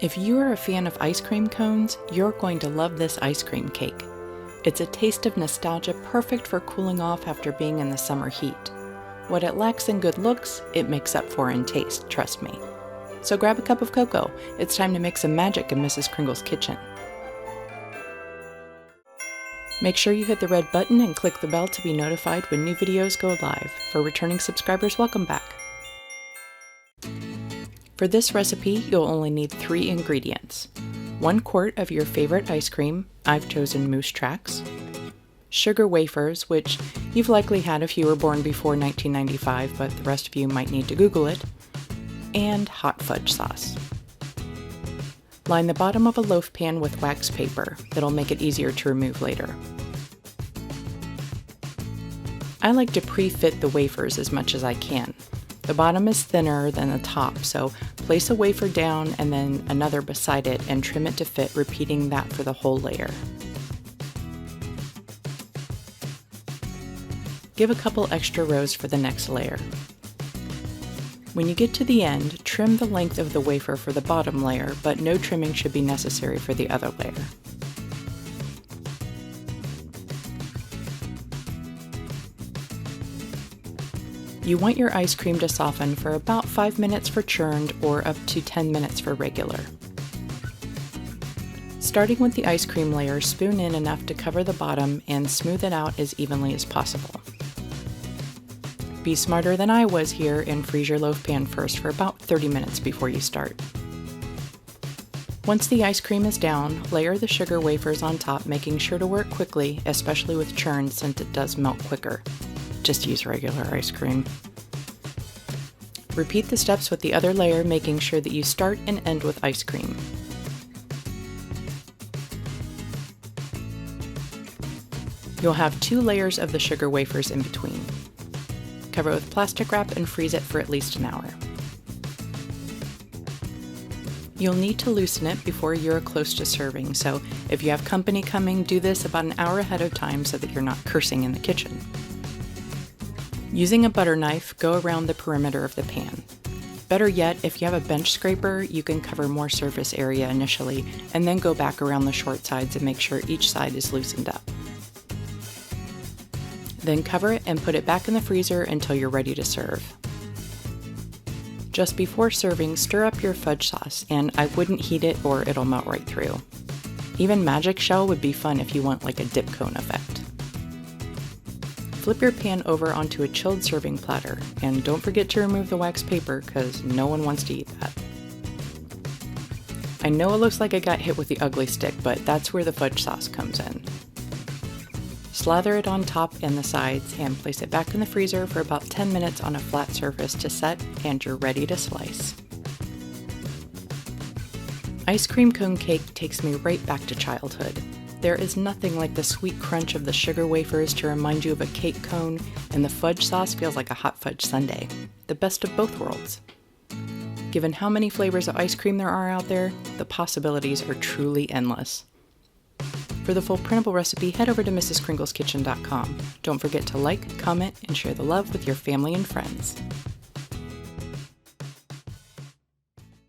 If you are a fan of ice cream cones, you're going to love this ice cream cake. It's a taste of nostalgia perfect for cooling off after being in the summer heat. What it lacks in good looks, it makes up for in taste, trust me. So grab a cup of cocoa. It's time to make some magic in Mrs. Kringle's kitchen. Make sure you hit the red button and click the bell to be notified when new videos go live. For returning subscribers, welcome back. For this recipe, you'll only need 3 ingredients. 1 quart of your favorite ice cream, I've chosen FUDGE Tracks, sugar wafers, which you've likely had if you were born before 1995, but the rest of you might need to Google it, and hot fudge sauce. Line the bottom of a loaf pan with wax paper. It'll make it easier to remove later. I like to pre-fit the wafers as much as I can. The bottom is thinner than the top, so place a wafer down and then another beside it and trim it to fit, repeating that for the whole layer. Give a couple extra rows for the next layer. When you get to the end, trim the length of the wafer for the bottom layer, but no trimming should be necessary for the other layer. You want your ice cream to soften for about 5 minutes for churned or up to 10 minutes for regular. Starting with the ice cream layer, spoon in enough to cover the bottom and smooth it out as evenly as possible. Be smarter than I was here and freeze your loaf pan first for about 30 minutes before you start. Once the ice cream is down, layer the sugar wafers on top, making sure to work quickly, especially with churn since it does melt quicker. Just use regular ice cream. Repeat the steps with the other layer, making sure that you start and end with ice cream. You'll have 2 layers of the sugar wafers in between. Cover it with plastic wrap and freeze it for at least an hour. You'll need to loosen it before you're close to serving, so if you have company coming, do this about an hour ahead of time so that you're not cursing in the kitchen. Using a butter knife, go around the perimeter of the pan. Better yet, if you have a bench scraper, you can cover more surface area initially, and then go back around the short sides and make sure each side is loosened up. Then cover it and put it back in the freezer until you're ready to serve. Just before serving, stir up your fudge sauce, and I wouldn't heat it or it'll melt right through. Even magic shell would be fun if you want like a dip cone effect. Flip your pan over onto a chilled serving platter, and don't forget to remove the wax paper because no one wants to eat that. I know it looks like I got hit with the ugly stick, but that's where the fudge sauce comes in. Slather it on top and the sides and place it back in the freezer for about 10 minutes on a flat surface to set, and you're ready to slice. Ice cream cone cake takes me right back to childhood. There is nothing like the sweet crunch of the sugar wafers to remind you of a cake cone, and the fudge sauce feels like a hot fudge sundae. The best of both worlds. Given how many flavors of ice cream there are out there, the possibilities are truly endless. For the full printable recipe, head over to mrskringleskitchen.com. Don't forget to like, comment, and share the love with your family and friends.